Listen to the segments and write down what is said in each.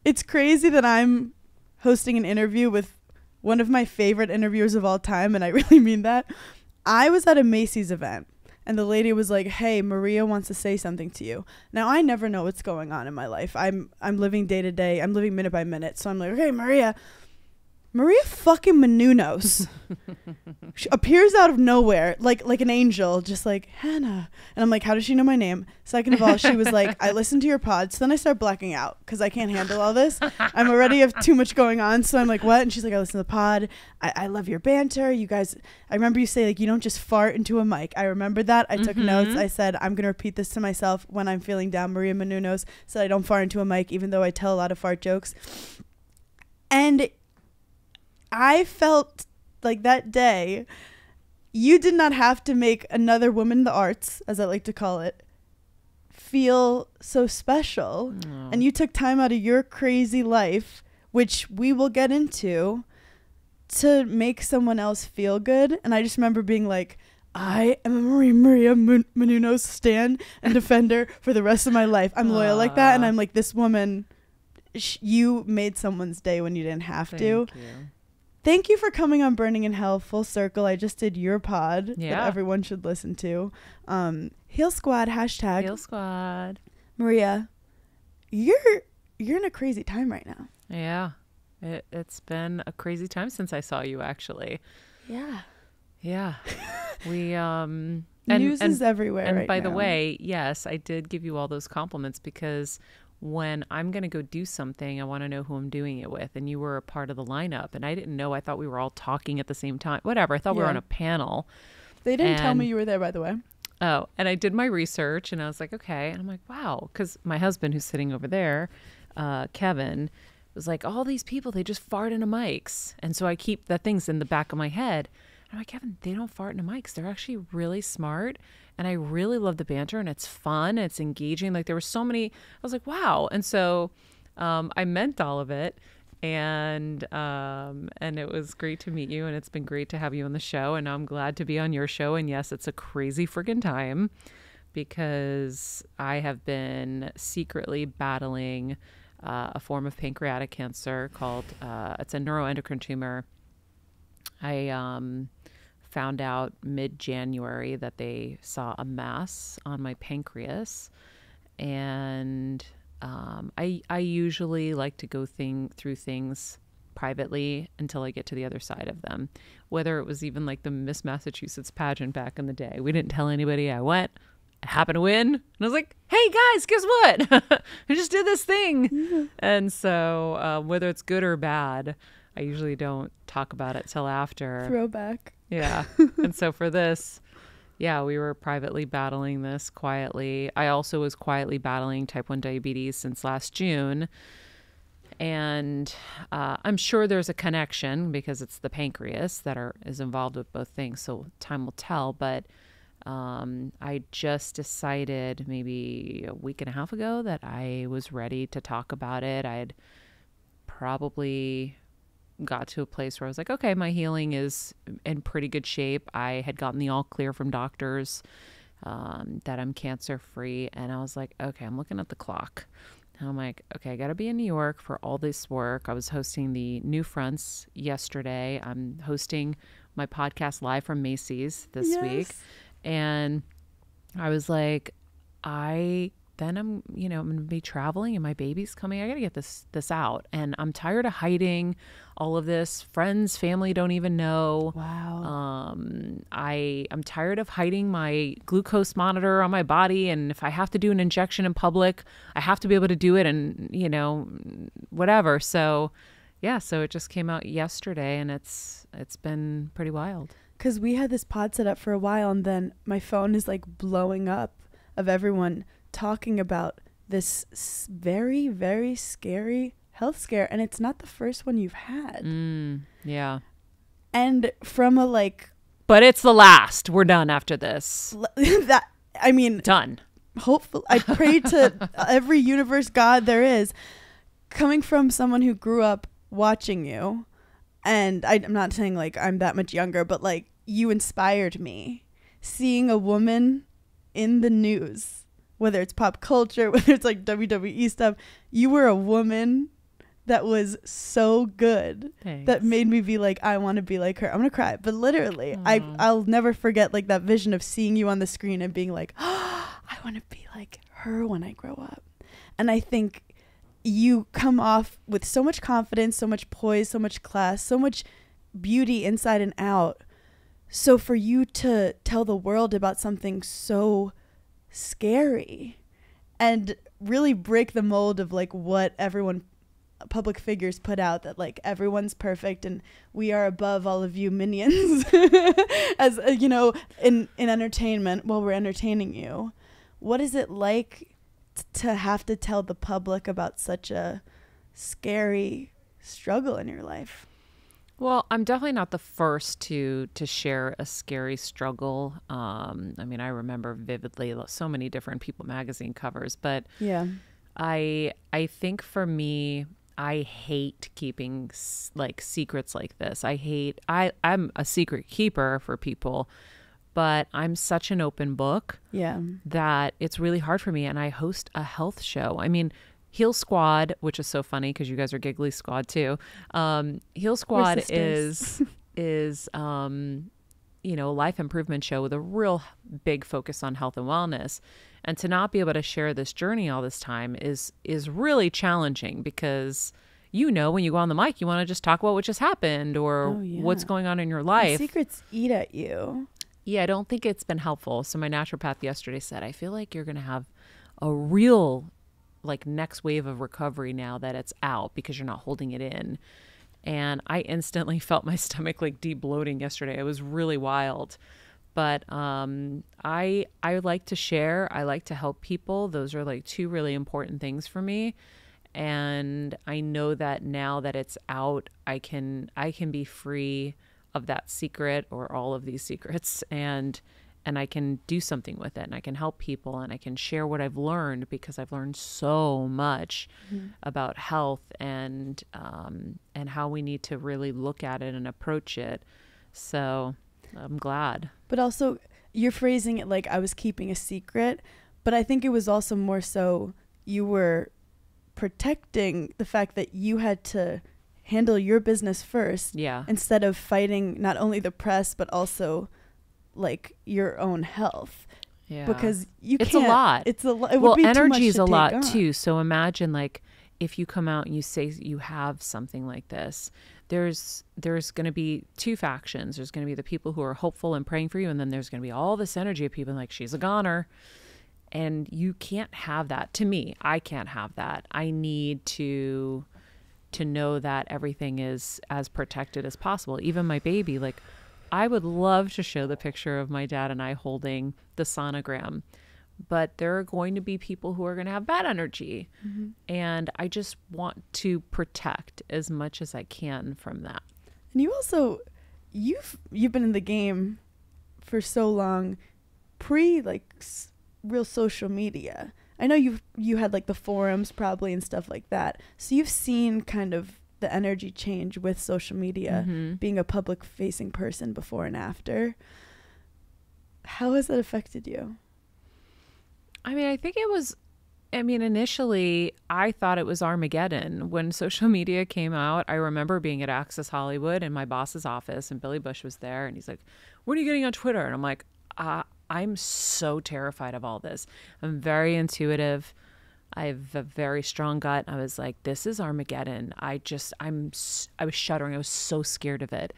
It's crazy that I'm hosting an interview with one of my favorite interviewers of all time, and I really mean that. I was at a Macy's event, and the lady was like, "Hey, Maria wants to say something to you." Now, I never know what's going on in my life. I'm living day to day. I'm living minute by minute. So I'm like, "Okay, Maria fucking Menounos she appears out of nowhere like an angel, just like, Hannah. And I'm like, how does she know my name? Second of all, she was like, I listened to your pod. So then I start blacking out because I can't handle all this. I'm already have too much going on. So I'm like, what? And she's like, I listen to the pod. I love your banter. You guys, I remember you say like, you don't just fart into a mic. I remember that. I took notes. I said, I'm going to repeat this to myself when I'm feeling down. Maria Menounos said I don't fart into a mic, even though I tell a lot of fart jokes. And I felt like that day, you did not have to make another woman in the arts, as I like to call it, feel so special. Aww. And you took time out of your crazy life, which we will get into, to make someone else feel good. And I just remember being like, I am a Maria Menounos stan and defender for the rest of my life. I'm loyal like that. And I'm like, this woman, you made someone's day when you didn't have to. Thank you for coming on Burning in Hell full circle. I just did your pod that everyone should listen to. Heal Squad, hashtag. Heal Squad. Maria, you're in a crazy time right now. Yeah. It's been a crazy time since I saw you, actually. Yeah. Yeah. We news is everywhere right now. And by the way, yes, I did give you all those compliments because when I'm going to go do something, I want to know who I'm doing it with. And you were a part of the lineup. And I didn't know. I thought we were all talking at the same time. Whatever. I thought we were on a panel. They didn't tell me you were there, by the way. Oh, and I did my research and I was like, okay. And I'm like, wow. Because my husband, who's sitting over there, Kevin, was like, all these people, they just fart into mics. And so I keep the things in the back of my head. And I'm like, Kevin, they don't fart into mics. They're actually really smart. And I really love the banter and it's fun. It's engaging. Like there were so many, I was like, wow. And so I meant all of it. And it was great to meet you. And it's been great to have you on the show. And I'm glad to be on your show. And yes, it's a crazy friggin' time because I have been secretly battling a form of pancreatic cancer called, it's a neuroendocrine tumor. I found out mid-January that they saw a mass on my pancreas. And I usually like to go through things privately until I get to the other side of them. Whether it was even like the Miss Massachusetts pageant back in the day. We didn't tell anybody. I went. I happened to win. And I was like, hey, guys, guess what? I just did this thing. Yeah. And so whether it's good or bad, I usually don't talk about it till after. Throwback. Yeah. And so for this, yeah, we were privately battling this quietly. I also was quietly battling type 1 diabetes since last June. And I'm sure there's a connection because it's the pancreas that is involved with both things. So time will tell. But I just decided maybe a week and a half ago that I was ready to talk about it. I had probably got to a place where I was like, okay, my healing is in pretty good shape. I had gotten the all clear from doctors that I'm cancer free. And I was like, okay, I'm looking at the clock. And I'm like, okay, I got to be in New York for all this work. I was hosting the New Fronts yesterday. I'm hosting my podcast live from Macy's this week. And I was like, I'm going to be traveling and my baby's coming. I got to get this out. And I'm tired of hiding all of this. Friends, family don't even know. Wow. I'm tired of hiding my glucose monitor on my body. And if I have to do an injection in public, I have to be able to do it and, whatever. So yeah, so it just came out yesterday and it's been pretty wild. Because we had this pod set up for a while and then my phone is like blowing up of everyone talking about this very, very scary health scare. And it's not the first one you've had. Yeah. And from a but it's the last. We're done after this. Done. Hopefully. I pray to every universe God there is. Coming from someone who grew up watching you. And I'm not saying I'm that much younger, but you inspired me. Seeing a woman in the news, whether it's pop culture, whether it's WWE stuff, you were a woman that was so good. Thanks. That made me be like, I want to be like her. I'm gonna cry, but literally, I'll never forget like that vision of seeing you on the screen and being like, oh, I want to be like her when I grow up. And I think you come off with so much confidence, so much poise, so much class, so much beauty inside and out. So for you to tell the world about something so scary and really break the mold of like what everyone, public figures, put out, that like everyone's perfect and we are above all of you minions as you know, in entertainment while we're entertaining you. What is it like to have to tell the public about such a scary struggle in your life? Well, I'm definitely not the first to share a scary struggle. I mean, I remember vividly so many different People magazine covers, but Yeah. I think for me, I hate keeping like secrets like this. I'm a secret keeper for people, but I'm such an open book Yeah. that it's really hard for me. And I host a health show. I mean, Heal Squad, which is so funny because you guys are Giggly Squad too. Heal Squad is you know, a life improvement show with a real big focus on health and wellness. And to not be able to share this journey all this time is really challenging because, you know, when you go on the mic, you want to just talk about what just happened or what's going on in your life. The secrets eat at you. Yeah, I don't think it's been helpful. So my naturopath yesterday said, I feel like you're going to have a real like next wave of recovery now that it's out because you're not holding it in. And I instantly felt my stomach like deep bloating yesterday. It was really wild. But I like to share. I like to help people. Those are like two really important things for me. And I know that now that it's out, I can be free of that secret or all of these secrets, and I can do something with it, and I can help people, and I can share what I've learned because I've learned so much about health and how we need to really look at it and approach it. So I'm glad. But also, you're phrasing it like I was keeping a secret, but I think it was also more so you were protecting the fact that you had to handle your business first, instead of fighting not only the press but also like your own health. Because it's a lot. It's a lot. Well, energy is a lot too. So imagine like if you come out and you say you have something like this, there's going to be two factions. There's going to be the people who are hopeful and praying for you, and then there's going to be all this energy of people like, she's a goner. And you can't have that. To me, I can't have that. I need to know that everything is as protected as possible. Even my baby, like I would love to show the picture of my dad and I holding the sonogram, but there are going to be people who are going to have bad energy. And I just want to protect as much as I can from that. And you also, you've been in the game for so long, real social media. I know you had like the forums probably and stuff like that. So you've seen kind of the energy change with social media, being a public facing person before and after. How has that affected you? I mean, I think initially I thought it was Armageddon. When social media came out, I remember being at Access Hollywood in my boss's office and Billy Bush was there and he's like, "What are you getting on Twitter?" And I'm like, I'm so terrified of all this. I'm very intuitive. I have a very strong gut. I was like, this is Armageddon. I was shuddering. I was so scared of it.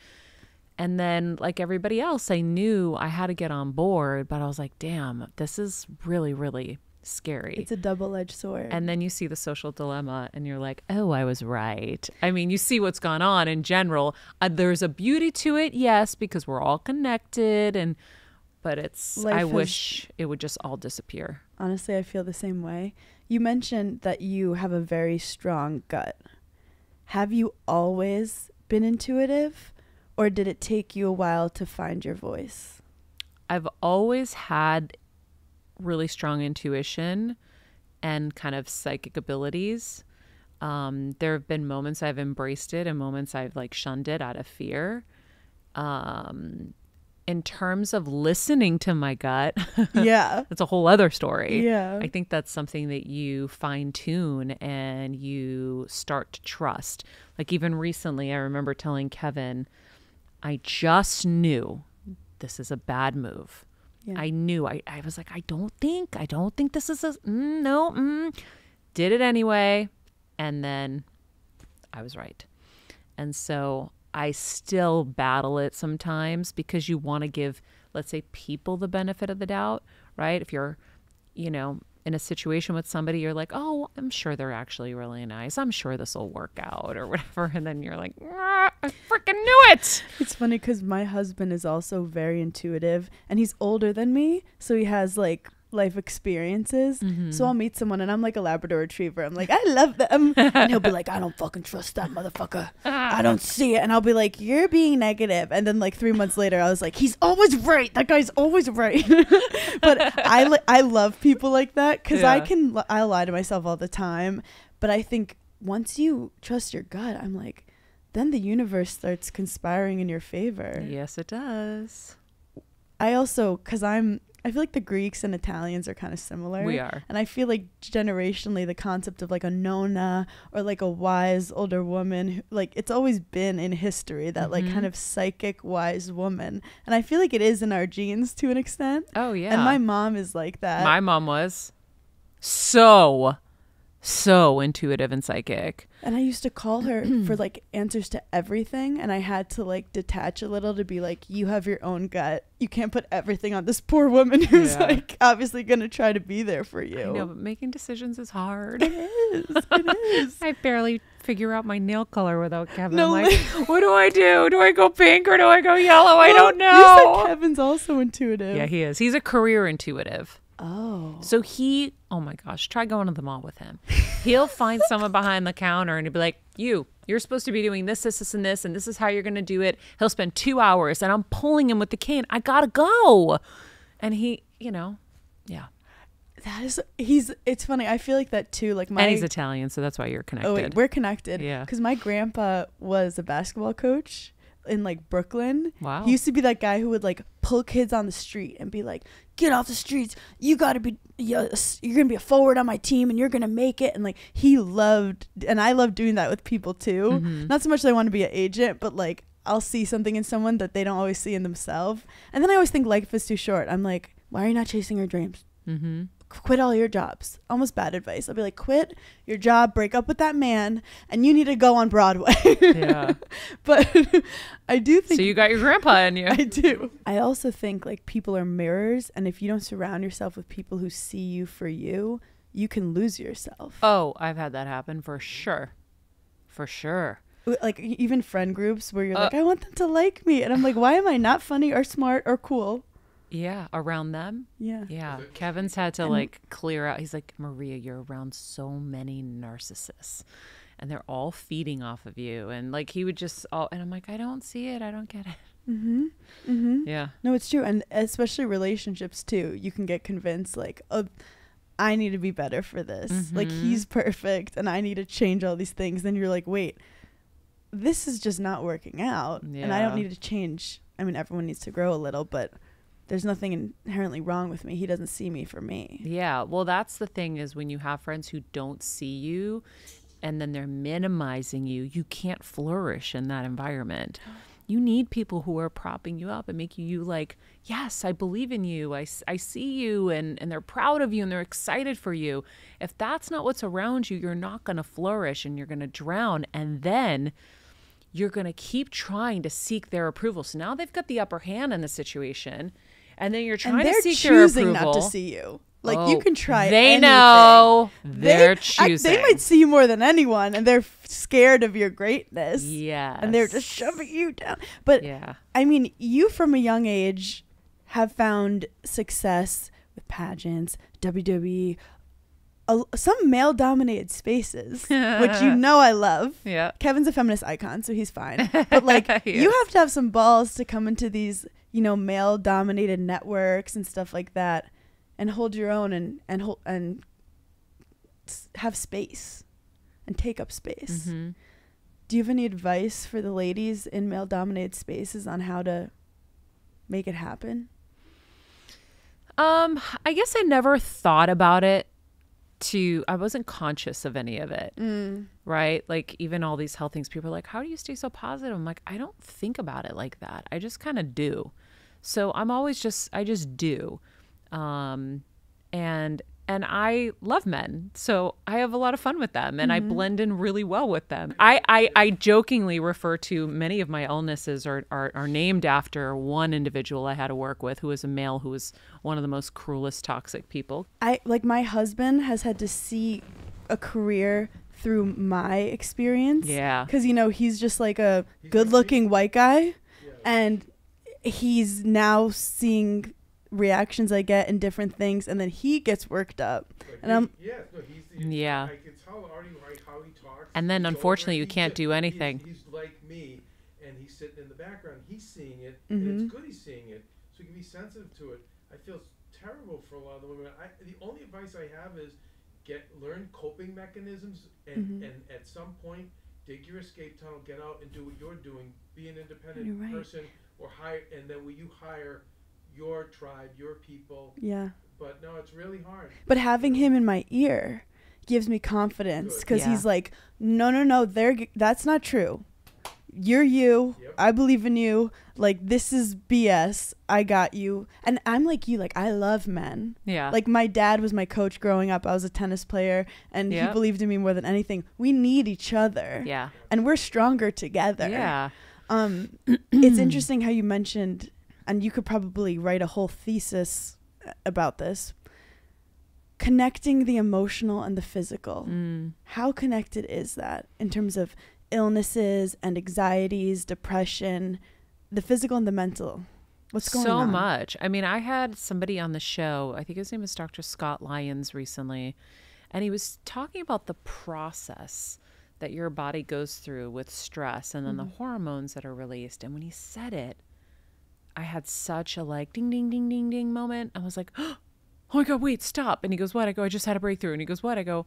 And then like everybody else, I knew I had to get on board, but I was like, damn, this is really, really scary. It's a double-edged sword. And then you see the social dilemma and you're like, oh, I was right. I mean, you see what's gone on in general. There's a beauty to it. Yes, because we're all connected but I wish it would just all disappear. Honestly, I feel the same way. You mentioned that you have a very strong gut. Have you always been intuitive, or did it take you a while to find your voice? I've always had really strong intuition and kind of psychic abilities. There have been moments I've embraced it and moments I've like shunned it out of fear. in terms of listening to my gut, Yeah. that's a whole other story. Yeah. I think that's something that you fine tune and you start to trust. Like even recently, I remember telling Kevin, I just knew this is a bad move. Yeah. I knew. I was like, I don't think this is no. Did it anyway. And then I was right. And so I still battle it sometimes because you want to give, let's say, people the benefit of the doubt, right? If you're, in a situation with somebody, you're like, oh, I'm sure they're actually really nice. I'm sure this will work out or whatever. And then you're like, I freaking knew it. It's funny because my husband is also very intuitive and he's older than me. So he has like life experiences. Mm-hmm. So I'll meet someone and I'm like a Labrador Retriever. I'm like, I love them. And he'll be like, I don't fucking trust that motherfucker. I don't see it. And I'll be like, you're being negative. And then like 3 months later, I was like, he's always right. That guy's always right. But I love people like that because I'll lie to myself all the time. But I think once you trust your gut, I'm like, then the universe starts conspiring in your favor. Yes, it does. I also, because I feel like the Greeks and Italians are kind of similar. We are. And I feel like generationally the concept of like a nona or like a wise older woman, like it's always been in history that like kind of psychic wise woman. And I feel like it is in our genes to an extent. Oh, yeah. And my mom is like that. My mom was so intuitive and psychic. And I used to call her for like answers to everything. And I had to like detach a little to be like, you have your own gut. You can't put everything on this poor woman who's like obviously going to try to be there for you. I know, but making decisions is hard. It is. It is. I barely figure out my nail color without Kevin. No, I'm like, what do I do? Do I go pink or do I go yellow? I don't know. You said Kevin's also intuitive. Yeah, he is. He's a career intuitive. Oh. So oh my gosh, try going to the mall with him. He'll find someone behind the counter and he'll be like, you're supposed to be doing this, and this is how you're going to do it. He'll spend 2 hours and I'm pulling him with the cane. I got to go. And he, yeah. It's funny. I feel like that too. Like and he's Italian, so that's why you're connected. Oh, wait, we're connected. Yeah. Because my grandpa was a basketball coach in like Brooklyn. Wow. He used to be that guy who would like pull kids on the street and be like, get off the streets. You got to be, you're going to be a forward on my team and you're going to make it. And like he loved, and I love doing that with people too. Mm-hmm. Not so much that I want to be an agent, but like I'll see something in someone that they don't always see in themselves. And then I always think life is too short. I'm like, why are you not chasing your dreams? Mm-hmm. Quit all your jobs. Almost bad advice. I'll be like, quit your job, break up with that man, and you need to go on Broadway. Yeah. But I do think. So you got your grandpa in you. I do. I also think like people are mirrors, and if you don't surround yourself with people who see you for you, you can lose yourself. Oh, I've had that happen for sure. For sure. Like even friend groups where you're like, I want them to like me. And I'm like, why am I not funny or smart or cool? Yeah, around them. Yeah. Yeah. Kevin's had to like clear out. He's like, Maria, you're around so many narcissists and they're all feeding off of you. And like he would just and I'm like, I don't see it. I don't get it. Mm-hmm. Mm-hmm. Yeah. No, it's true. And especially relationships too. You can get convinced like, oh, I need to be better for this. Mm-hmm. Like he's perfect and I need to change all these things. Then you're like, wait, this is just not working out. Yeah. And I don't need to change. I mean, everyone needs to grow a little, but there's nothing inherently wrong with me. He doesn't see me for me. Yeah. Well, that's the thing is when you have friends who don't see you and then they're minimizing you, you can't flourish in that environment. You need people who are propping you up and making you like, yes, I believe in you. I see you and they're proud of you and they're excited for you. If that's not what's around you, you're not going to flourish and you're going to drown. And then you're going to keep trying to seek their approval. So now they've got the upper hand in the situation. And then you're trying to seek their approval. They're choosing not to see you. Like you can try anything. They know. They're choosing. They might see you more than anyone and they're scared of your greatness. Yes. And they're just shoving you down. But yeah. I mean, you from a young age have found success with pageants, WWE, some male-dominated spaces, which you know I love. Yeah. Kevin's a feminist icon, so he's fine. But like, you have to have some balls to come into these, male-dominated networks and stuff like that, and hold your own and have space and take up space. Mm-hmm. Do you have any advice for the ladies in male-dominated spaces on how to make it happen? I guess I never thought about it I wasn't conscious of any of it. Right? Like even all these health things, people are like, how do you stay so positive? I'm like, I don't think about it like that. I just kind of do. So I just do. And I love men. So I have a lot of fun with them and I blend in really well with them. I jokingly refer to many of my illnesses are named after one individual I had to work with who was a male who was one of the most cruelest, toxic people. My husband has had to see a career through my experience. Yeah. Because, he's just like a good-looking white guy. And he's now seeing reactions I get and different things, and then he gets worked up. And I'm yeah. I can tell already how he talks. And then unfortunately you can't do anything. He's like me, and he's sitting in the background. He's seeing it, and it's good he's seeing it, so he can be sensitive to it. I feel terrible for a lot of the women. The only advice I have is learn coping mechanisms, and at some point dig your escape tunnel, get out and do what you're doing. Be an independent person, or hire, and then will you hire your tribe, your people. Yeah. But no, it's really hard. But having him in my ear gives me confidence, because he's like, no, that's not true. You're you. Yep. I believe in you. Like, this is BS. I got you. And I'm like you. Like, I love men. Yeah. Like, my dad was my coach growing up. I was a tennis player, and he believed in me more than anything. We need each other. Yeah. And we're stronger together. Yeah. It's interesting how you mentioned, and you could probably write a whole thesis about this, connecting the emotional and the physical. How connected is that in terms of illnesses and anxieties, depression, the physical and the mental? What's going on? So much. I mean, I had somebody on the show, I think his name is Dr. Scott Lyons recently, and he was talking about the process that your body goes through with stress and then the hormones that are released. And when he said it, I had such a like ding, ding, ding, ding, ding moment. I was like, oh my God, wait, stop. And he goes, what? I go, I just had a breakthrough. And he goes, what? I go,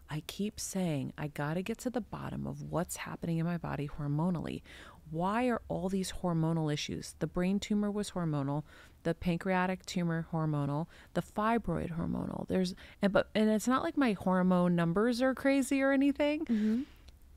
I keep saying, I got to get to the bottom of what's happening in my body hormonally. Why are all these hormonal issues? The brain tumor was hormonal, the pancreatic tumor hormonal, the fibroid hormonal. And it's not like my hormone numbers are crazy or anything.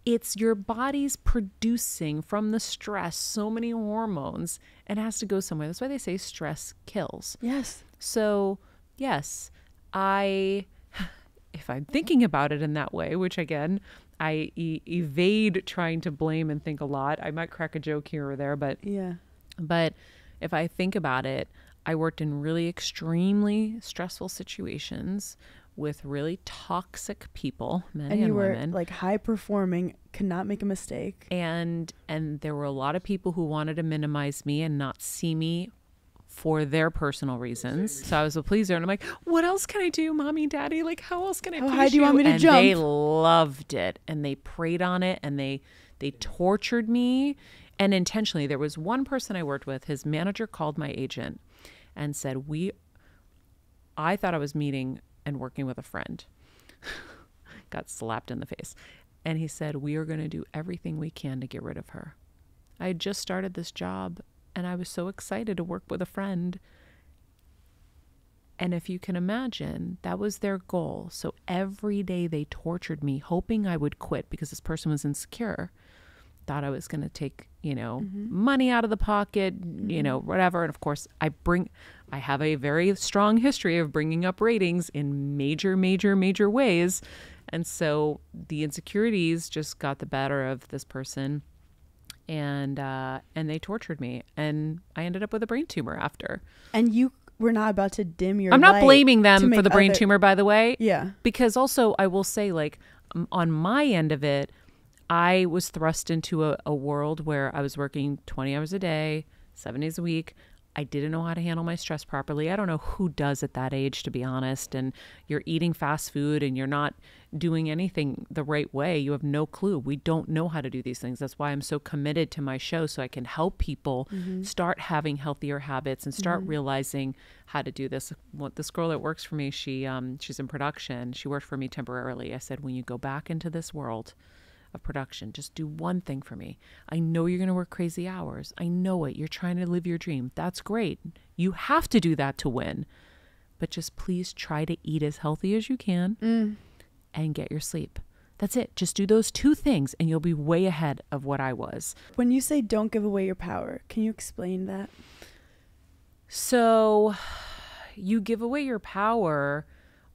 It's your body's producing from the stress so many hormones and it has to go somewhere. That's why they say stress kills. Yes. So, yes, if I'm thinking about it in that way, which again, I evade trying to blame and think a lot. I might crack a joke here or there, but if I think about it, I worked in really extremely stressful situations with really toxic people, men and women. And you were like high performing, could not make a mistake. And there were a lot of people who wanted to minimize me and not see me for their personal reasons. So I was a pleaser, and I'm like, what else can I do, mommy, daddy? Like, how else can I push high do you want me to jump? They loved it, and they preyed on it, and they tortured me, and intentionally. There was one person I worked with, his manager called my agent and said, I thought I was meeting and working with a friend. Got slapped in the face. And he said, we are going to do everything we can to get rid of her. I had just started this job and I was so excited to work with a friend. And if you can imagine, that was their goal. So every day they tortured me, hoping I would quit because this person was insecure. Thought I was going to take, money out of the pocket, whatever. And of course, I have a very strong history of bringing up ratings in major, major, major ways. And so the insecurities just got the better of this person, and they tortured me, and I ended up with a brain tumor after. And you were not about to dim your I'm not light blaming them for the brain tumor, by the way. Yeah. Because also I will say, like, on my end of it, I was thrust into a world where I was working 20 hours a day, 7 days a week. I didn't know how to handle my stress properly. I don't know who does at that age, to be honest. And you're eating fast food and you're not doing anything the right way. You have no clue. We don't know how to do these things. That's why I'm so committed to my show, so I can help people start having healthier habits and start realizing how to do this. This girl that works for me, she's in production. She worked for me temporarily. I said, when you go back into this world, of production. Just do one thing for me. I know you're going to work crazy hours. I know it. You're trying to live your dream. That's great. You have to do that to win. But just please try to eat as healthy as you can and get your sleep. That's it. Just do those 2 things and you'll be way ahead of what I was. When you say don't give away your power, can you explain that? So you give away your power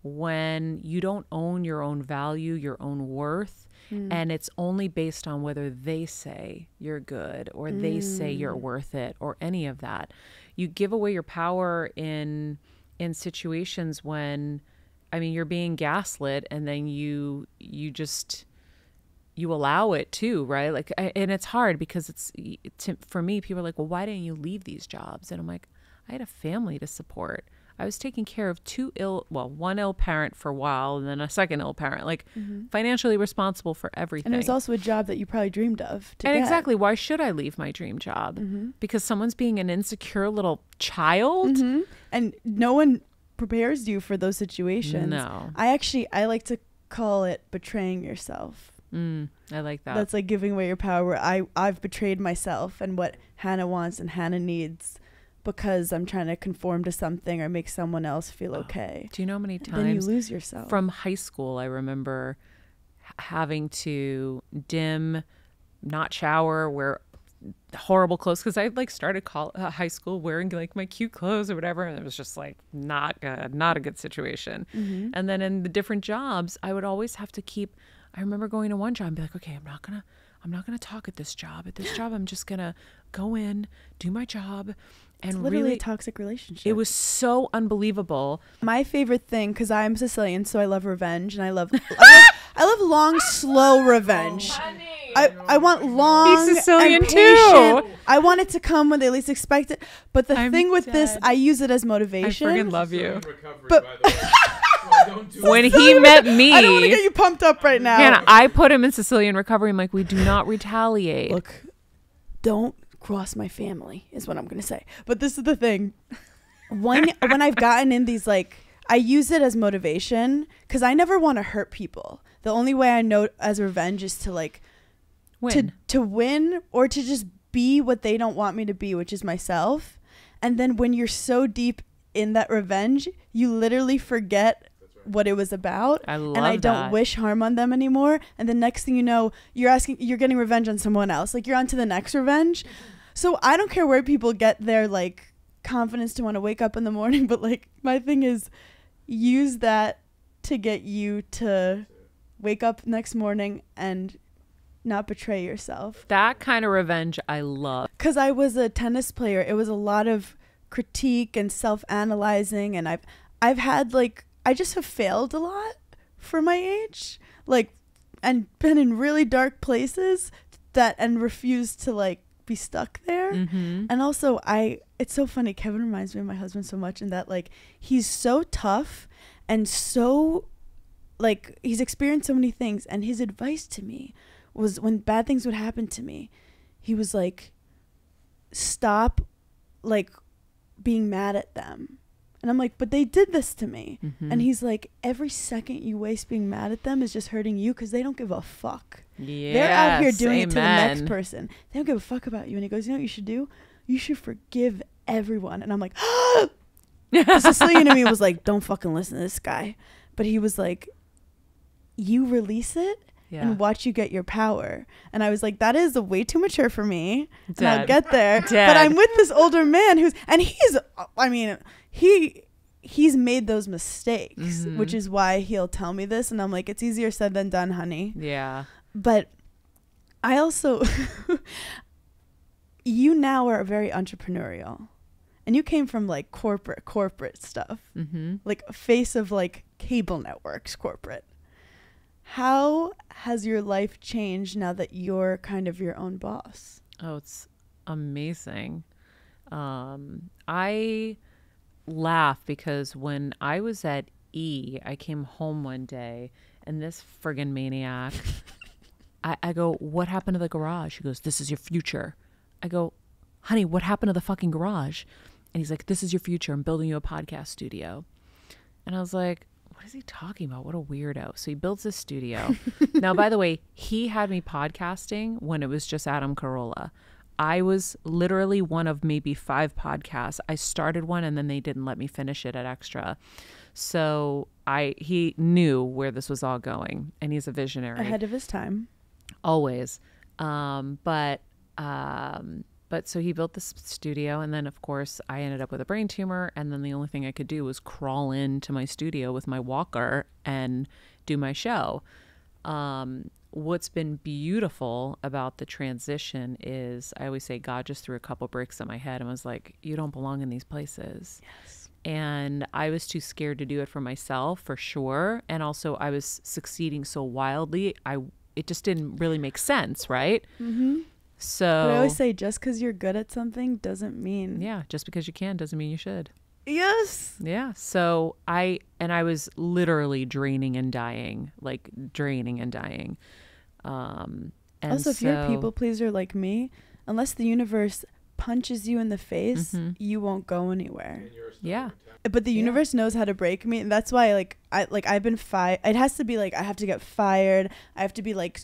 when you don't own your own value, your own worth, and it's only based on whether they say you're good or they say you're worth it or any of that. You give away your power in situations when, I mean, you're being gaslit and then you allow it too, right? Like, and it's hard because for me, people are like, well, why didn't you leave these jobs? And I'm like, I had a family to support. I was taking care of one ill parent for a while and then a second ill parent, like financially responsible for everything. And it was also a job that you probably dreamed of to get. Exactly. Why should I leave my dream job? Because someone's being an insecure little child? And no one prepares you for those situations. No. I like to call it betraying yourself. I like that. That's like giving away your power. I've betrayed myself and what Hannah wants and Hannah needs because I'm trying to conform to something or make someone else feel okay. Do you know how many times? Then you lose yourself. From high school, I remember having to not shower, wear horrible clothes because I like started high school wearing like my cute clothes or whatever, and it was just like not a good situation. And then in the different jobs, I would always have to keep. I remember going to one job and be like, okay, I'm not gonna talk at this job. At this job, I'm just gonna go in, do my job. And it's literally really a toxic relationship. It was so unbelievable. My favorite thing, because I'm Sicilian, so I love revenge, and I love long, slow revenge. I want long. He's Sicilian and patient. too. I want it to come when they least expect it. But the thing with this, I use it as motivation. I friggin' love you. But when he met me, I don't want to get you pumped up right now. Hannah, I put him in Sicilian recovery. I'm like, we do not retaliate. Look, don't cross my family is what I'm gonna say. But this is the thing. When I've gotten in these, like, I use it as motivation because I never want to hurt people. The only way I know as revenge is to like win. To win or to just be what they don't want me to be, which is myself. And then when you're so deep in that revenge, you literally forget what it was about. I love and I don't that. wish harm on them anymore. And the next thing you know, you're getting revenge on someone else. Like, you're on to the next revenge. So I don't care where people get their like confidence to want to wake up in the morning, but like my thing is use that to get you to wake up next morning and not betray yourself. That kind of revenge I love. Because I was a tennis player, it was a lot of critique and self-analyzing, and I've had like, I just have failed a lot for my age, like, and been in really dark places and refused to like be stuck there. And also it's so funny, Kevin reminds me of my husband so much in that like he's so tough and so like he's experienced so many things, and his advice to me was when bad things would happen to me, he was like, stop like being mad at them. And I'm like, but they did this to me. And he's like, every second you waste being mad at them is just hurting you because they don't give a fuck. Yes, they're out here doing it to the amen. next person. They don't give a fuck about you. And he goes, you know what you should do? You should forgive everyone. And I'm like, the Sicilian in me was like, don't fucking listen to this guy. But he was like, you release it and watch you get your power. And I was like, that is way too mature for me. Dead. And I'll get there. Dead. But I'm with this older man he's made those mistakes, which is why he'll tell me this. And I'm like, it's easier said than done, honey. Yeah. But I also, you now are very entrepreneurial, and you came from like corporate stuff, like a face of like cable networks, corporate. How has your life changed now that you're kind of your own boss? Oh, it's amazing. I laugh because when I was at E, I came home one day and this friggin' maniac, I go, what happened to the garage? He goes, this is your future. I go, honey, what happened to the fucking garage? And he's like, this is your future. I'm building you a podcast studio. And I was like, what is he talking about? What a weirdo. So he builds this studio. Now, by the way, he had me podcasting when it was just Adam Carolla. I was literally one of maybe 5 podcasts. I started one and then they didn't let me finish it at Extra. So he knew where this was all going, and he's a visionary. Ahead of his time. Always. But so he built this studio, and then of course I ended up with a brain tumor, and then the only thing I could do was crawl into my studio with my walker and do my show. What's been beautiful about the transition is I always say God just threw a couple bricks at my head and was like, you don't belong in these places. Yes. And I was too scared to do it for myself, for sure. And also I was succeeding so wildly. It just didn't really make sense, right? Mm-hmm. So But I always say, just because you're good at something doesn't mean. Yeah, just because you can doesn't mean you should. Yes. Yeah. So I was literally draining and dying. And also, if you're a people pleaser like me, unless the universe punches you in the face, you won't go anywhere. Yeah. But the universe knows how to break me, and that's why I've been fired. It has to be like I have to get fired. I have to be like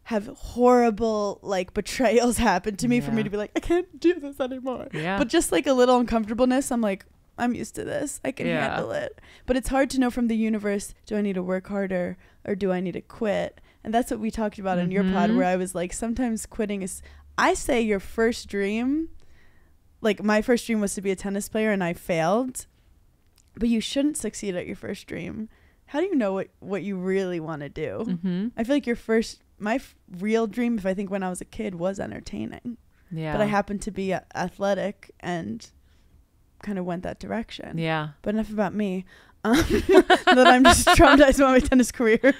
have horrible like betrayals happen to me for me to be like, I can't do this anymore. Yeah. But just like a little uncomfortableness, I'm like, I'm used to this. I can handle it. But it's hard to know from the universe, do I need to work harder or do I need to quit? And that's what we talked about in your pod, where I was like, sometimes quitting is, I say your first dream, like my first dream was to be a tennis player and I failed, but you shouldn't succeed at your first dream. How do you know what you really want to do? I feel like my real dream, if I think when I was a kid, was entertaining. Yeah. But I happened to be athletic and kind of went that direction. Yeah. But enough about me. That I'm just traumatized by my tennis career.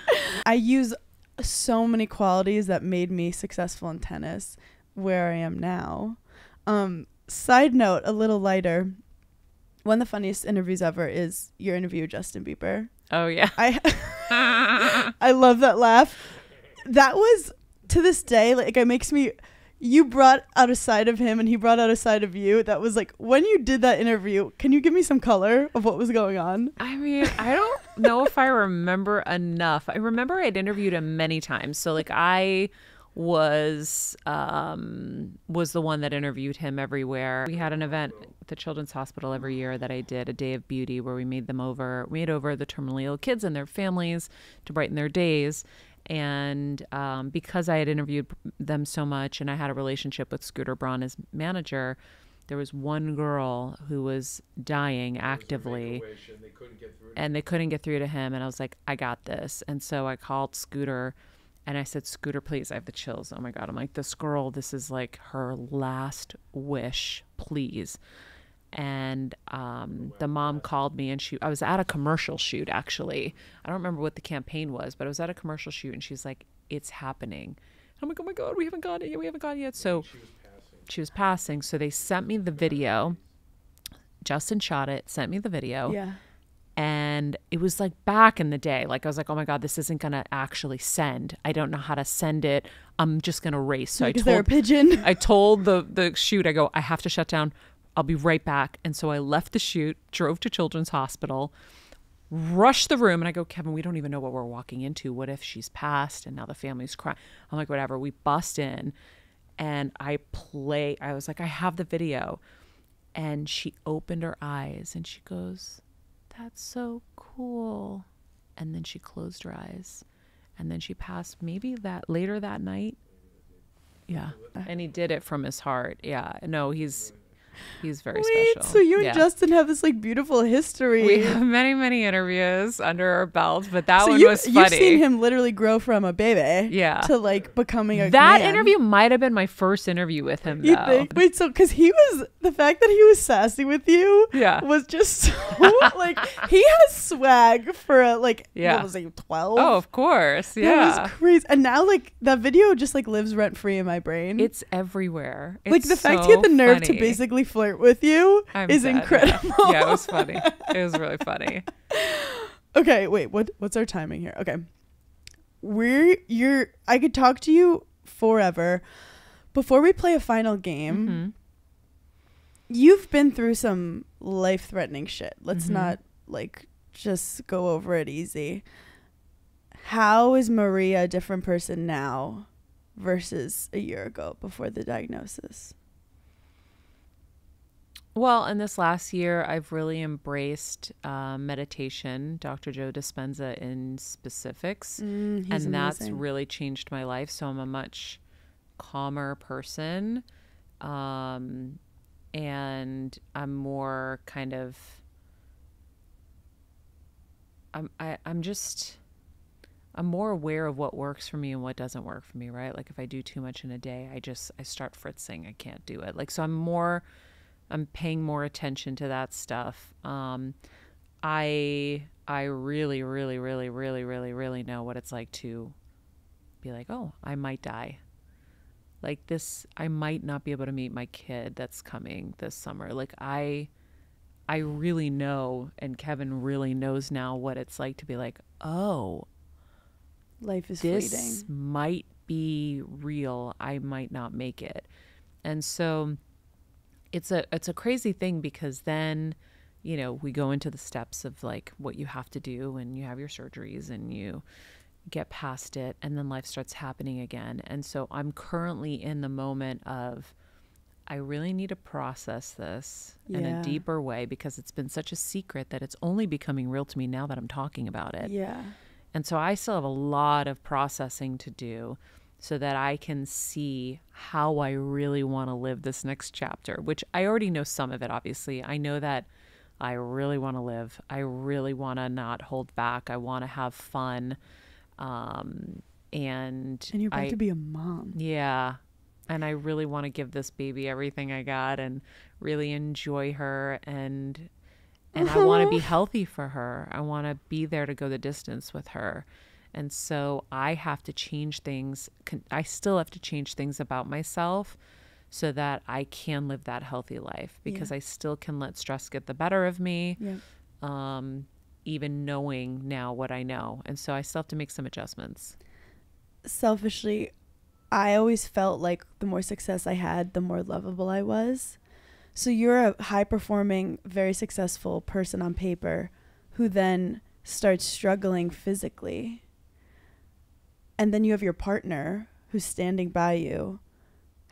I use so many qualities that made me successful in tennis where I am now. Side note, a little lighter. One of the funniest interviews ever is your interview with Justin Bieber. Oh, yeah. I love that laugh. That was, to this day, like, it makes me... You brought out a side of him and he brought out a side of you. That was like, when you did that interview, can you give me some color of what was going on? I mean, I don't know if I remember enough. I remember I'd interviewed him many times. So like I was the one that interviewed him everywhere. We had an event at the Children's Hospital every year that I did, a day of beauty, where we made over the terminally ill kids and their families to brighten their days. And because I had interviewed them so much and I had a relationship with Scooter Braun as manager, there was one girl who was dying actively and they couldn't get through to him. And I was like, I got this. And so I called Scooter and I said, Scooter, please, I have the chills. Oh my God. I'm like, this girl, this is like her last wish, please. And the mom called me and I was at a commercial shoot, actually. I don't remember what the campaign was, but I was at a commercial shoot and she's like, it's happening. I'm like, oh my God, we haven't got it yet. So she was passing. So they sent me the video. Justin shot it, sent me the video. Yeah. And it was like back in the day. Like I was like, oh my God, this isn't going to actually send. I don't know how to send it. I'm just going to race. So is there a pigeon? I told the shoot, I go, I have to shut down. I'll be right back. And so I left the shoot, drove to Children's Hospital, rushed the room. And I go, Kevin, we don't even know what we're walking into. What if she's passed and now the family's crying? I'm like, whatever. We bust in and I was like, I have the video. And she opened her eyes and she goes, that's so cool. And then she closed her eyes. And then she passed maybe later that night. Yeah. And he did it from his heart. Yeah. No, he's very special. So you and Justin have this like beautiful history. We have many, many interviews under our belt, but that one was funny. You've seen him literally grow from a baby to like becoming a man. Interview might have been my first interview with him, you think? Wait, so because the fact that he was sassy with you was just so like, he has swag for what was he, 12? Oh, of course. Yeah. That was crazy. And now like that video just like lives rent free in my brain. It's everywhere. It's like the fact he had the nerve to basically flirt with you is incredible. Yeah, it was funny. It was really funny. Okay, wait, what's our timing here? Okay. I could talk to you forever. Before we play a final game, you've been through some life-threatening shit. Let's not like just go over it easy. How is Maria a different person now versus a year ago before the diagnosis? Well, in this last year, I've really embraced meditation, Dr. Joe Dispenza in specifics. He's and that's amazing. really changed my life. So I'm a much calmer person. And I'm more kind of, I'm more aware of what works for me and what doesn't work for me, right? Like if I do too much in a day, I start fritzing. I can't do it. Like, so I'm paying more attention to that stuff. I really, really, really, really, really, really know what it's like to be like, oh, I might die. Like this, I might not be able to meet my kid that's coming this summer. Like I really know, and Kevin really knows now what it's like to be like, oh, Life is this fleeting. might be real. I might not make it. And so it's a crazy thing, because then, you know, we go into the steps of like what you have to do, and you have your surgeries and you get past it, and then life starts happening again. And so I'm currently in the moment of, I really need to process this in a deeper way, because it's been such a secret that it's only becoming real to me now that I'm talking about it. Yeah. And so I still have a lot of processing to do, so that I can see how I really want to live this next chapter, which I already know some of it, obviously. I know that I really want to live. I really want to not hold back. I want to have fun. And you're about to be a mom. Yeah. And I really want to give this baby everything I got and really enjoy her. And I want to be healthy for her. I want to be there to go the distance with her. And so I have to change things. I still have to change things about myself so that I can live that healthy life, because I still can let stress get the better of me, even knowing now what I know. And so I still have to make some adjustments. Selfishly, I always felt like the more success I had, the more lovable I was. So you're a high-performing, very successful person on paper who then starts struggling physically. And then you have your partner who's standing by you.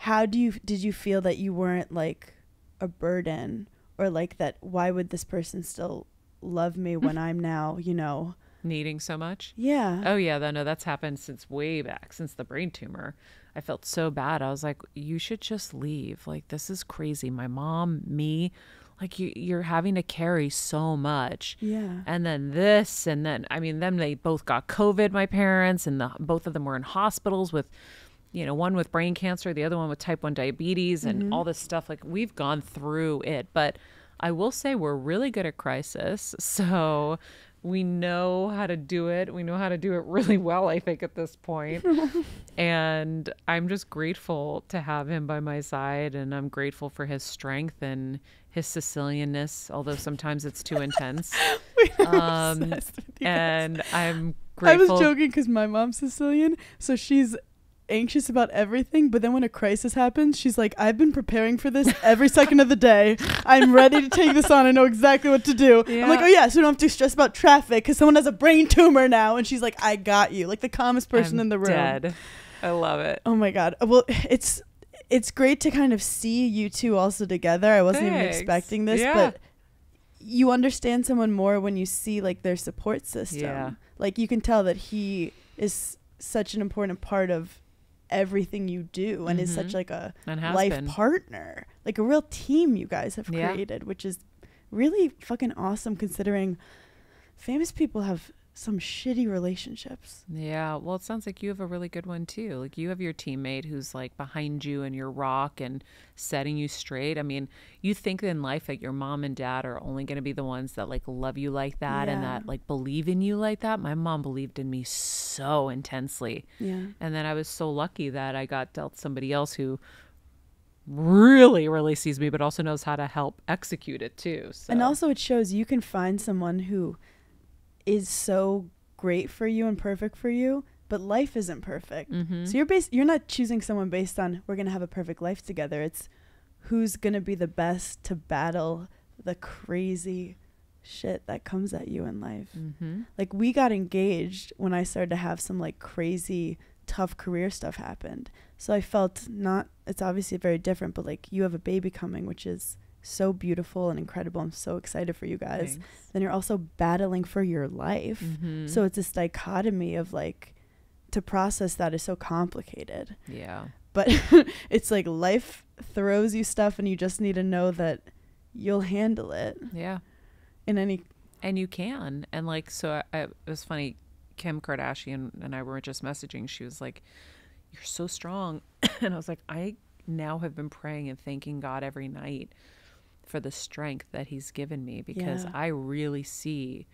Did you feel that you weren't like a burden, or like that, why would this person still love me when I'm now, you know, needing so much? Yeah. Oh yeah, no, that's happened since way back, since the brain tumor. I felt so bad. I was like, you should just leave. Like, this is crazy. My mom, me, like you're having to carry so much. Yeah. And then this, and then, I mean, then they both got COVID, my parents, and both of them were in hospitals with, you know, one with brain cancer, the other one with type 1 diabetes, and all this stuff. Like, we've gone through it, but I will say we're really good at crisis. So we know how to do it. We know how to do it really well, I think, at this point. And I'm just grateful to have him by my side. And I'm grateful for his strength and his Sicilianness, although sometimes it's too intense. And I'm grateful. I was joking because my mom's Sicilian, so she's anxious about everything, but then when a crisis happens, she's like, I've been preparing for this every second of the day. I'm ready to take this on. I know exactly what to do. I'm like, oh yeah, so we don't have to stress about traffic because someone has a brain tumor now. And she's like, I got you. Like the calmest person in the room. Dead. I love it. Oh my God. Well, it's great to kind of see you two also together. I wasn't even expecting this, but you understand someone more when you see like their support system. Yeah. Like you can tell that he is such an important part of everything you do and is such like a life partner, like a real team you guys have created, which is really fucking awesome considering famous people have some shitty relationships. Yeah, well, it sounds like you have a really good one too. Like you have your teammate who's like behind you and your rock and setting you straight. I mean, you think in life that your mom and dad are only going to be the ones that like love you like that and that like believe in you like that. My mom believed in me so intensely. Yeah. And then I was so lucky that I got dealt somebody else who really, really sees me, but also knows how to help execute it too. So. And also it shows you can find someone who is so great for you and perfect for you, but life isn't perfect. So you're not choosing someone based on we're gonna have a perfect life together. It's who's gonna be the best to battle the crazy shit that comes at you in life. Mm-hmm. Like, we got engaged when I started to have some like crazy tough career stuff happened. So I felt it's obviously very different, but like, you have a baby coming, which is so beautiful and incredible. I'm so excited for you guys. Thanks. Then you're also battling for your life. Mm-hmm. So it's this dichotomy of like, to process that is so complicated. Yeah. But it's like life throws you stuff and you just need to know that you'll handle it. Yeah. And you can. And like, so it was funny. Kim Kardashian and I were just messaging. She was like, "You're so strong." And I was like, I now have been praying and thanking God every night for the strength that he's given me, because I really see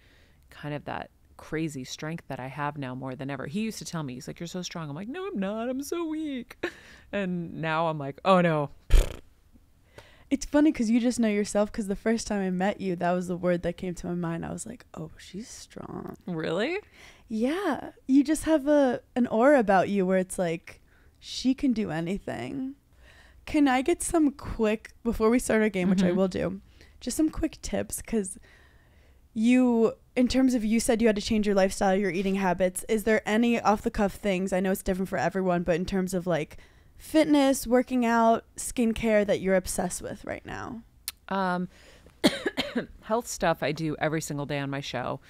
kind of that crazy strength that I have now more than ever. He used to tell me, he's like, "You're so strong." I'm like, "No, I'm not. I'm so weak." And now I'm like, "Oh no." it's funny because you just know yourself, because the first time I met you, that was the word that came to my mind. I was like, oh, she's strong. Really? Yeah. You just have an aura about you where it's like, she can do anything. Can I get some quick, before we start our game, which I will do, just some quick tips? Because in terms of, you said you had to change your lifestyle, your eating habits. Is there any off the cuff things? I know it's different for everyone, but in terms of like fitness, working out, skincare that you're obsessed with right now? Health stuff I do every single day on my show.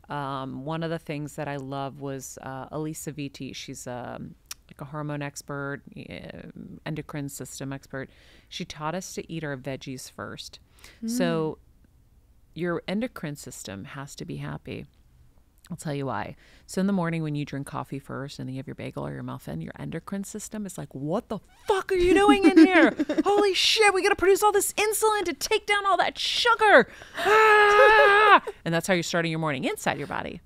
One of the things that I love was Elisa Vitti. She's like a hormone expert, endocrine system expert. She taught us to eat our veggies first. So your endocrine system has to be happy. I'll tell you why. So in the morning when you drink coffee first and then you have your bagel or your muffin, your endocrine system is like, what the fuck are you doing in here? Holy shit, we got to produce all this insulin to take down all that sugar. Ah! And that's how you're starting your morning inside your body,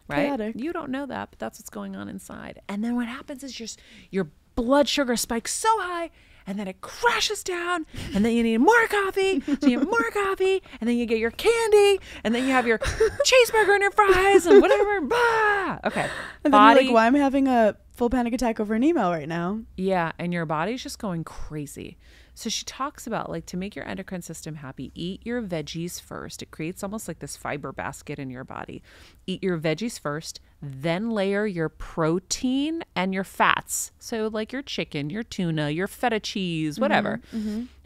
right? Chaotic. You don't know that, but that's what's going on inside. And then what happens is your blood sugar spikes so high, and then it crashes down, and then you need more coffee, so you have more coffee, and then you get your candy, and then you have your cheeseburger and your fries and whatever. Bah! Okay. And then you're like, why am I having a full panic attack over an email right now? Yeah, and your body's just going crazy. So she talks about, like, to make your endocrine system happy, eat your veggies first. It creates almost like this fiber basket in your body. Eat your veggies first, then layer your protein and your fats. So like your chicken, your tuna, your feta cheese, whatever,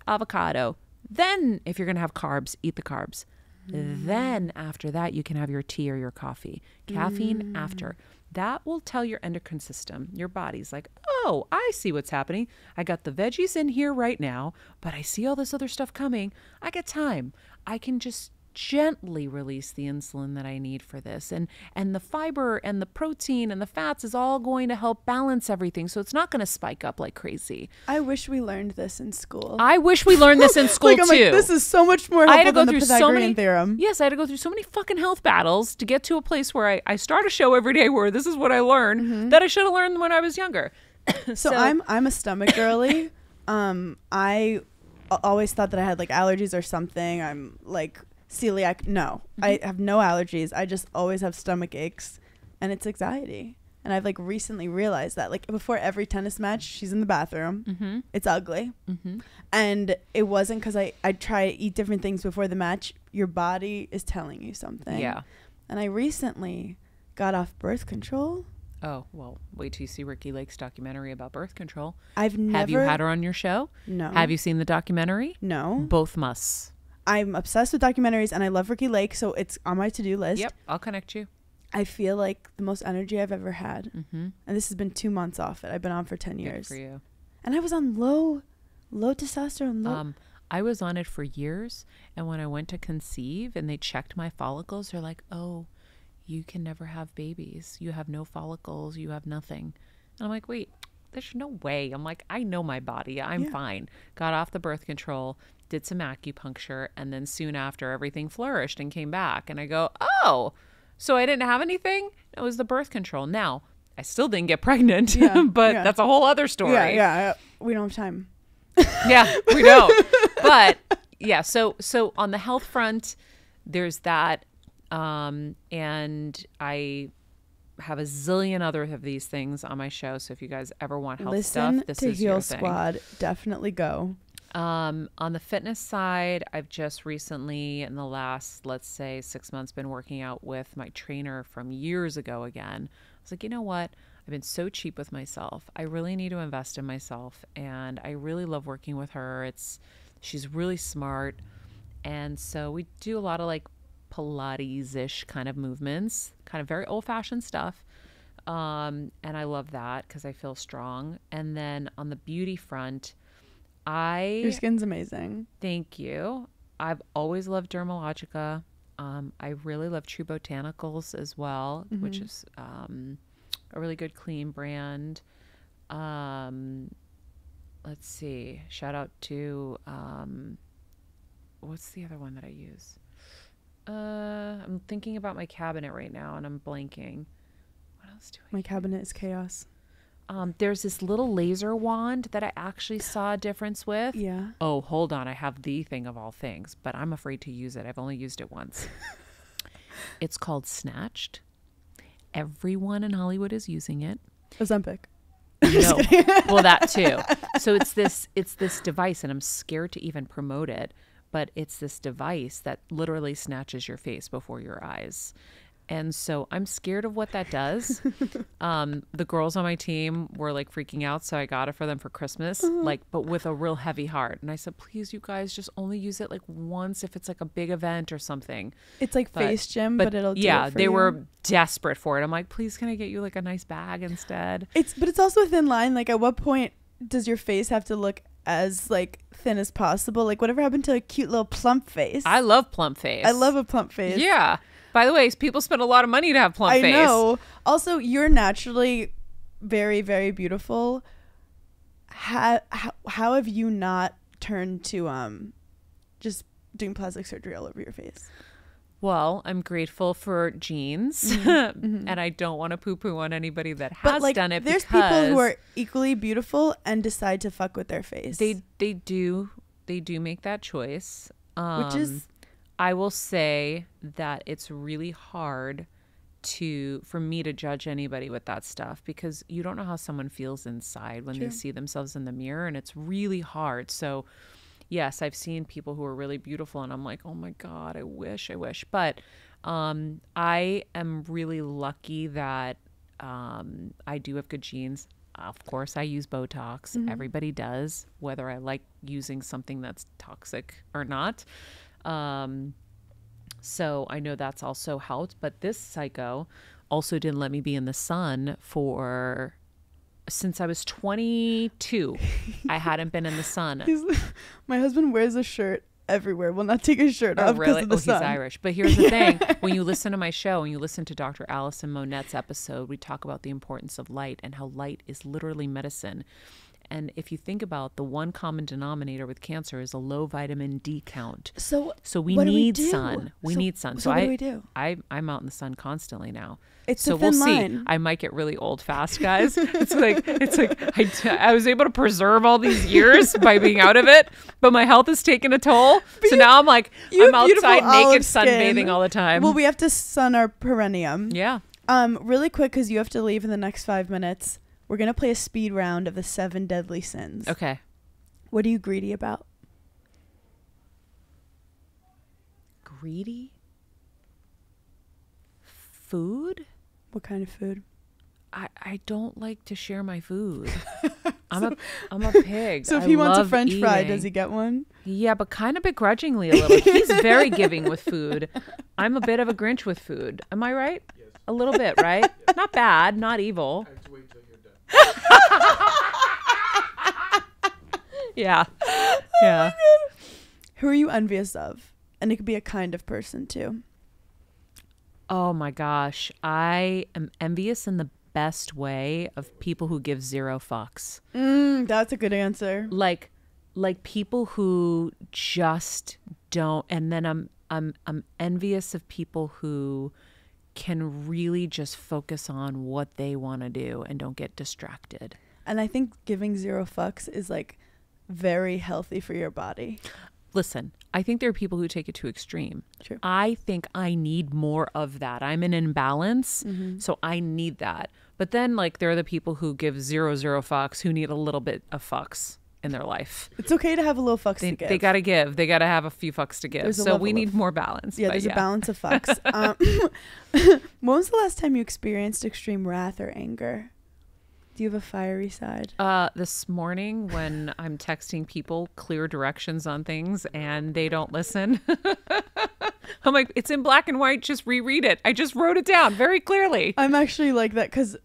avocado. Then if you're going to have carbs, eat the carbs. Then after that, you can have your tea or your coffee. Caffeine after. That will tell your endocrine system, your body's like, oh, I see what's happening. I got the veggies in here right now, but I see all this other stuff coming. I got time. I can just gently release the insulin that I need for this. And the fiber and the protein and the fats is all going to help balance everything. So it's not going to spike up like crazy. I wish we learned this in school. I wish we learned this in school like, I'm too. Like, this is so much more helpful than the Pythagorean theorem. Yes, I had to go through so many fucking health battles to get to a place where I start a show every day where this is what I learned that I should have learned when I was younger. So I'm a stomach girly. I always thought that I had like allergies or something. I'm like celiac. No, I have no allergies. I just always have stomach aches, and it's anxiety. And I've like recently realized that, like, before every tennis match, she's in the bathroom. It's ugly. And it wasn't because I try to eat different things before the match. Your body is telling you something. Yeah. And I recently got off birth control. Oh, well, wait till you see Ricky Lake's documentary about birth control. Have you had her on your show? No. Have you seen the documentary? No. Both must. I'm obsessed with documentaries, and I love Ricky Lake, so it's on my to-do list. Yep, I'll connect you. I feel like the most energy I've ever had. And this has been 2 months off it. I've been on for 10 years. Good for you. And I was on low testosterone. I was on it for years, and when I went to conceive and they checked my follicles, they're like, oh, you can never have babies. You have no follicles. You have nothing. And I'm like, wait, there's no way. I'm like, I know my body. I'm fine. Got off the birth control, did some acupuncture, and then soon after everything flourished and came back. And I go, oh, so I didn't have anything? It was the birth control. Now, I still didn't get pregnant, but that's a whole other story. Yeah. We don't have time. Yeah, we don't. But yeah, so on the health front, there's that. And I have a zillion other of these things on my show. So if you guys ever want health stuff, this is your thing. Listen to Heal Squad. Definitely go. On the fitness side, I've just recently, in the last, let's say, 6 months, been working out with my trainer from years ago again. I was like, you know what? I've been so cheap with myself. I really need to invest in myself. And I really love working with her. She's really smart. And so we do a lot of like Pilates-ish kind of movements, kind of very old-fashioned stuff. And I love that because I feel strong. And then on the beauty front, Your skin's amazing. Thank you. I've always loved Dermalogica. I really love True Botanicals as well, which is a really good clean brand. Let's see. Shout out to what's the other one that I use? I'm thinking about my cabinet right now and I'm blanking. What else do I My cabinet is chaos. There's this little laser wand that I actually saw a difference with. Yeah. Oh, hold on. I have the thing of all things, but I'm afraid to use it. I've only used it once. It's called Snatched. Everyone in Hollywood is using it. Ozempic. No. Well, that too. So it's this device, and I'm scared to even promote it, but it's this device that literally snatches your face before your eyes. And so I'm scared of what that does. The girls on my team were like freaking out. So I got it for them for Christmas, but with a real heavy heart. And I said, please, you guys, just only use it like once if it's like a big event or something. It's like Face Gym, but it'll do it for they you. were desperate for it. I'm like, please, can I get you like a nice bag instead? But it's also a thin line. Like, at what point does your face have to look as like thin as possible? Like, whatever happened to a cute little plump face? I love plump face. I love a plump face. Yeah. By the way, people spend a lot of money to have plump face. I know. Also, you're naturally very, very beautiful. How have you not turned to just doing plastic surgery all over your face? Well, I'm grateful for genes, and I don't want to poo-poo on anybody that has done it. There's people who are equally beautiful and decide to fuck with their face. They do make that choice, which is. I will say that it's really hard for me to judge anybody with that stuff because you don't know how someone feels inside when they see themselves in the mirror, and it's really hard. So yes, I've seen people who are really beautiful and I'm like, oh my God, I wish. But I am really lucky that I do have good genes. Of course, I use Botox. Everybody does, whether I like using something that's toxic or not. So I know that's also helped, but this psycho also didn't let me be in the sun since I was 22. I hadn't been in the sun. My husband wears a shirt everywhere. Will not take his shirt off because of the sun. He's Irish. But here's the thing. When you listen to my show and you listen to Dr. Allison Monette's episode, we talk about the importance of light and how light is literally medicine. And if you think about the one common denominator with cancer is a low vitamin D count. So we need sun. We need sun. So what do we do? I'm out in the sun constantly now. It's so we'll see. I might get really old fast, guys. It's like I was able to preserve all these years by being out of it, but my health has taken a toll. So now I'm like I'm outside naked sunbathing all the time. Well, we have to sun our perineum. Yeah. Really quick because you have to leave in the next 5 minutes. We're going to play a speed round of the 7 deadly sins. Okay. What are you greedy about? Greedy? Food? What kind of food? I don't like to share my food. I'm a pig. So if he wants a French fry, does he get one? Yeah, but kind of begrudgingly a little. He's very giving with food. I'm a bit of a Grinch with food. Am I right? Yes. A little bit, right? Yes. Not bad, not evil. I have to wait till you're done. Yeah. Yeah. Oh, who are you envious of? And it could be a kind of person too. Oh my gosh. I am envious in the best way of people who give zero fucks. That's a good answer. Like people who just don't, and then I'm envious of people who can really just focus on what they want to do and don't get distracted. And I think giving zero fucks is like very healthy for your body. Listen, I think there are people who take it too extreme. True. I think I need more of that. I'm in imbalance, so I need that. But then like there are the people who give zero fucks who need a little bit of fucks. in their life. It's okay to have a little fucks They, to give. they got to give. They got to have a few fucks to give. There's a So level we of- need more balance. Yeah, but there's a balance of fucks. When was the last time you experienced extreme wrath or anger? Do you have a fiery side? This morning when I'm texting people clear directions on things and they don't listen. I'm like, it's in black and white. Just reread it. I just wrote it down very clearly. I'm actually like that because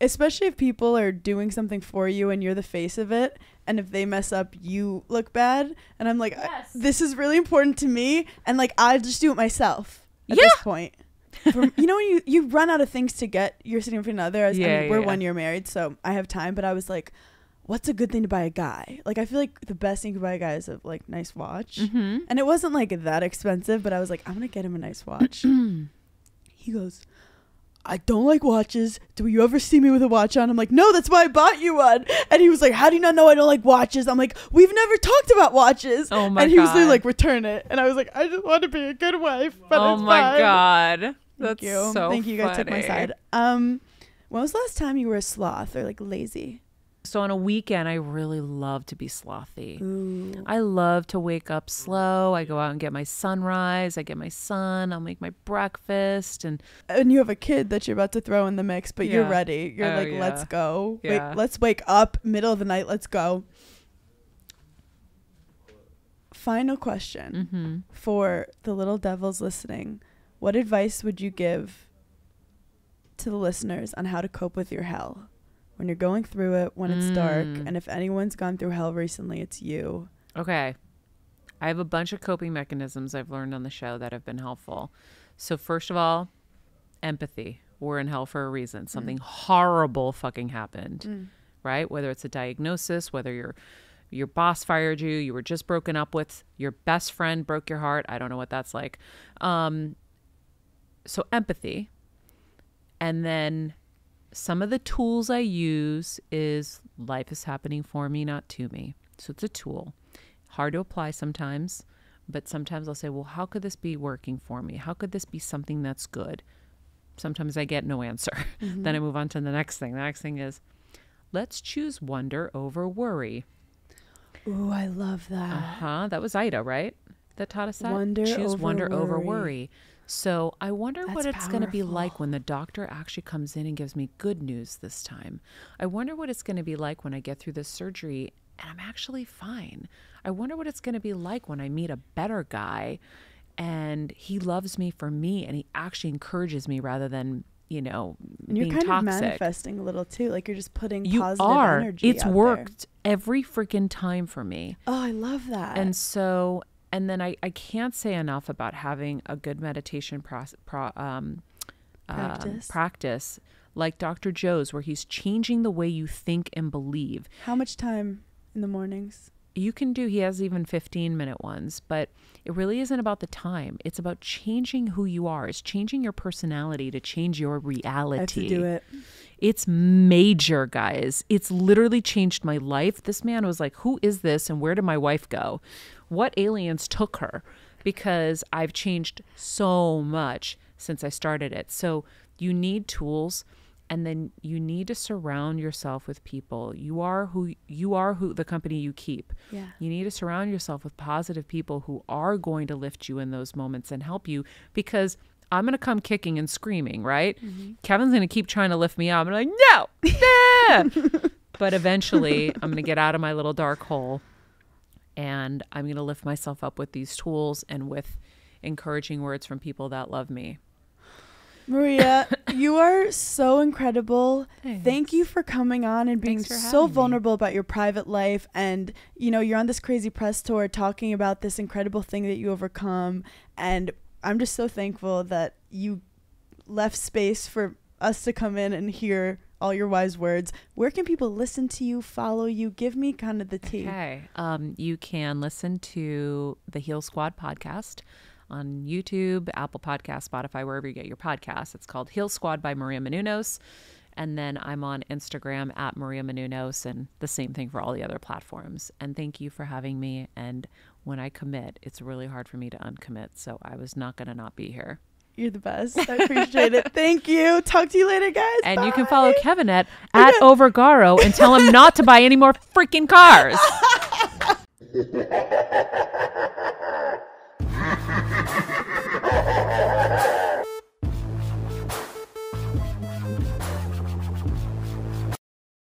especially if people are doing something for you and you're the face of it, and if they mess up, you look bad. And I'm like, Yes. this is really important to me, and like I just do it myself at Yeah. this point. When you run out of things to get your significant other. We're 1 year married, so I have time. But I was like, what's a good thing to buy a guy? Like, I feel like the best thing to buy a guy is a like nice watch. Mm-hmm. And it wasn't like that expensive, but I was like, I'm gonna get him a nice watch. He goes, I don't like watches. Do you ever see me with a watch on? I'm like, no, that's why I bought you one. And he was like, how do you not know I don't like watches? I'm like, we've never talked about watches. Oh my And he was God. literally like, return it. And I was like, I just want to be a good wife. But Oh it's my fine. God. Thank That's you. so Thank you. You guys took my funny. side. When was the last time you were a sloth or like lazy? So on a weekend, I really love to be slothy. Ooh. I love to wake up slow. I go out and get my sunrise. I get my sun. I'll make my breakfast. And And you have a kid that you're about to throw in the mix, but you're Yeah. ready. You're Oh, like, yeah. let's go. Yeah. Wait, let's wake up middle of the night. Let's go. Final question mm-hmm. for the little devils listening. What advice would you give to the listeners on how to cope with your hell when you're going through it, when it's dark? And if anyone's gone through hell recently, it's you. Okay. I have a bunch of coping mechanisms I've learned on the show that have been helpful. So first of all, empathy. We're in hell for a reason. Something horrible fucking happened, right? Whether it's a diagnosis, whether your boss fired you, you were just broken up with, your best friend broke your heart. I don't know what that's like. So empathy. And then some of the tools I use is life is happening for me, not to me. So it's a tool. Hard to apply sometimes, but sometimes I'll say, well, how could this be working for me? How could this be something that's good? Sometimes I get no answer. Then I move on to the next thing. The next thing is, let's choose wonder over worry. Ooh, I love that. Uh-huh. That was Ida, right? That taught us that? Wonder choose over wonder over worry. worry. So I wonder what That's it's going to be powerful. like when the doctor actually comes in and gives me good news this time. I wonder what it's going to be like when I get through this surgery and I'm actually fine. I wonder what it's going to be like when I meet a better guy and he loves me for me and he actually encourages me rather than, And you're being kind toxic. of manifesting a little too. Like you're just putting You positive are. energy It's out there. worked every freaking time for me. Oh, I love that. And so, and then I can't say enough about having a good meditation practice like Dr. Joe's, where he's changing the way you think and believe. How much time in the mornings? He has even 15-minute ones, but it really isn't about the time. It's about changing who you are. It's changing your personality to change your reality. I have to do it. It's major, guys. It's literally changed my life. This man was like, who is this and where did my wife go? What aliens took her? Because I've changed so much since I started it. So you need tools, and then you need to surround yourself with people. You are who the company you keep. Yeah. You need to surround yourself with positive people who are going to lift you in those moments and help you, because I'm going to come kicking and screaming, right? Kevin's going to keep trying to lift me up. I'm like, no, nah. But eventually I'm going to get out of my little dark hole and I'm going to lift myself up with these tools and with encouraging words from people that love me. Maria, you are so incredible. Thanks. Thank you for coming on and being Thanks for so having me. vulnerable about your private life. And, you're on this crazy press tour talking about this incredible thing that you overcome. And I'm just so thankful that you left space for us to come in and hear all your wise words. Where can people listen to you, follow you? Give me kind of the tea. Okay. You can listen to the Heal Squad podcast on YouTube, Apple Podcasts, Spotify, wherever you get your podcasts. It's called Heal Squad by Maria Menounos. And then I'm on Instagram at Maria Menounos, and the same thing for all the other platforms. And thank you for having me. And when I commit, it's really hard for me to uncommit. So I was not going to not be here. You're the best. I appreciate it. Thank you. Talk to you later, guys. And Bye. you can follow Kevin at Overgaro and tell him not to buy any more freaking cars.